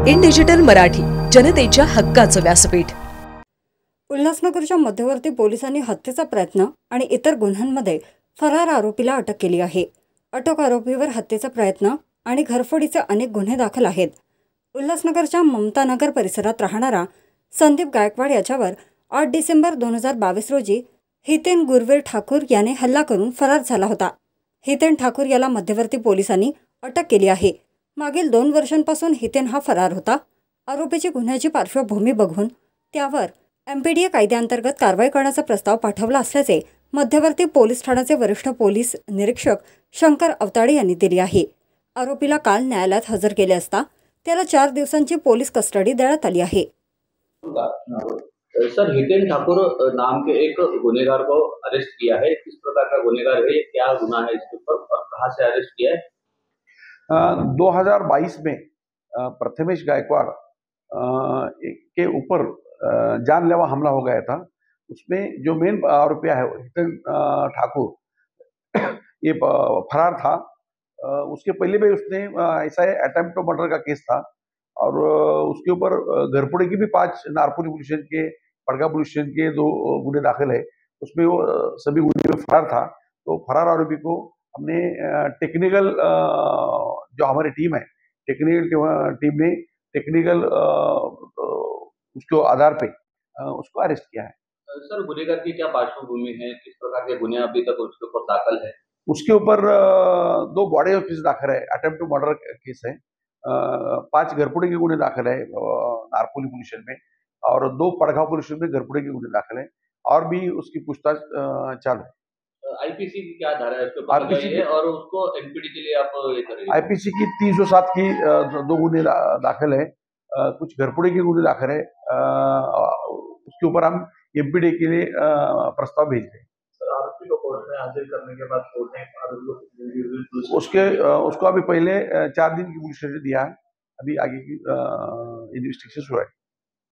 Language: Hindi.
इन डिजिटल मराठी, जनतेच्या हक्काचं व्यासपीठ। उल्हासनगरच्या मध्यवर्ती पोलिसांनी हत्येचा प्रयत्न आणि इतर गुन्ह्यांमध्ये फरार आरोपीला अटक केली आहे। अटक आरोपीवर हत्येचा प्रयत्न आणि घरफोडीचे अनेक गुन्हे दाखल आहेत। उल्हासनगरच्या ममतानगर परिसरात राहणारा संदीप गायकवाड याच्यावर 8 डिसेंबर 2022 रोजी हितेन गुरवीर ठाकूर याने हल्ला करून फरार झाला होता। हितेन ठाकूर याला मध्यवर्ती पोलिसांनी अटक केली आहे। मागील 2 वर्षांपासून हितेन हा फरार होता। आरोपीची गुन्ह्याची पार्श्वभूमी बघून त्यावर MPDA कायद्याअंतर्गत कारवाई करण्याचा प्रस्ताव पाठवला असल्याचे मध्यवर्ती पोलीस ठाण्याचे वरिष्ठ पोलीस निरीक्षक शंकर अवताडे यांनी दिली आहे। आरोपीला काल न्यायालयात हजर केले असता त्याला 4 दिवसांची पोलीस कस्टडी देण्यात आली आहे। सर, हितेन ठाकुर नाम के एक गुनेगार को अरेस्ट किया है। किस प्रकार का गुनेगार है, क्या गुनाह है इसके ऊपर और कहां से अरेस्ट किया है? 2022 में प्रथमेश गायकवाड़ के ऊपर जानलेवा हमला हो गया था। उसमें जो मेन आरोपी है हितेन ठाकुर ये फरार था। उसके पहले भी उसने ऐसा अटेम्प्ट टू मर्डर का केस था और उसके ऊपर घरफोड़ी की भी 5 नारपुली पुलिस स्टेशन के, पड़गा पुलिस स्टेशन के 2 गुने दाखिल है। उसमें वो सभी गुने में फरार था। तो फरार आरोपी को हमने टेक्निकल जो हमारी टीम है, टेक्निकल टीम ने टेक्निकल उसके आधार पे उसको अरेस्ट किया है। सर, गुनेगार की क्या पार्श्वभूमि है, किस प्रकार के गुने अभी तक उसके ऊपर दाखिल है? उसके ऊपर 2 बॉडी केस दाखिल है, अटेम्प्ट टू मर्डर केस है, 5 घरफोड़ी के गुने दाखिल है नारपोली पुलिस स्टेशन में और 2 पड़गांव पुलिस स्टेशन में घरफोड़ी के गुने दाखिल है और भी उसकी पूछताछ चालू है। आईपीसी की क्या धारा है उसके ऊपर लगाई है और उसको एनपीडी के लिए आप ये करेंगे? आईपीसी की 307 की 2 गुने दाखिल है, कुछ घरफोड़ी के गुने दाखिल है। उसके ऊपर हम एमपीडी के लिए प्रस्ताव भेज रहे हैं। आरोपी को कोर्ट में हाजिर करने के बाद कोर्ट ने उसको अभी पहले 4 दिन की पुलिस स्टेशन दिया है। अभी आगे की इन्वेस्टिगेशन शुरू है।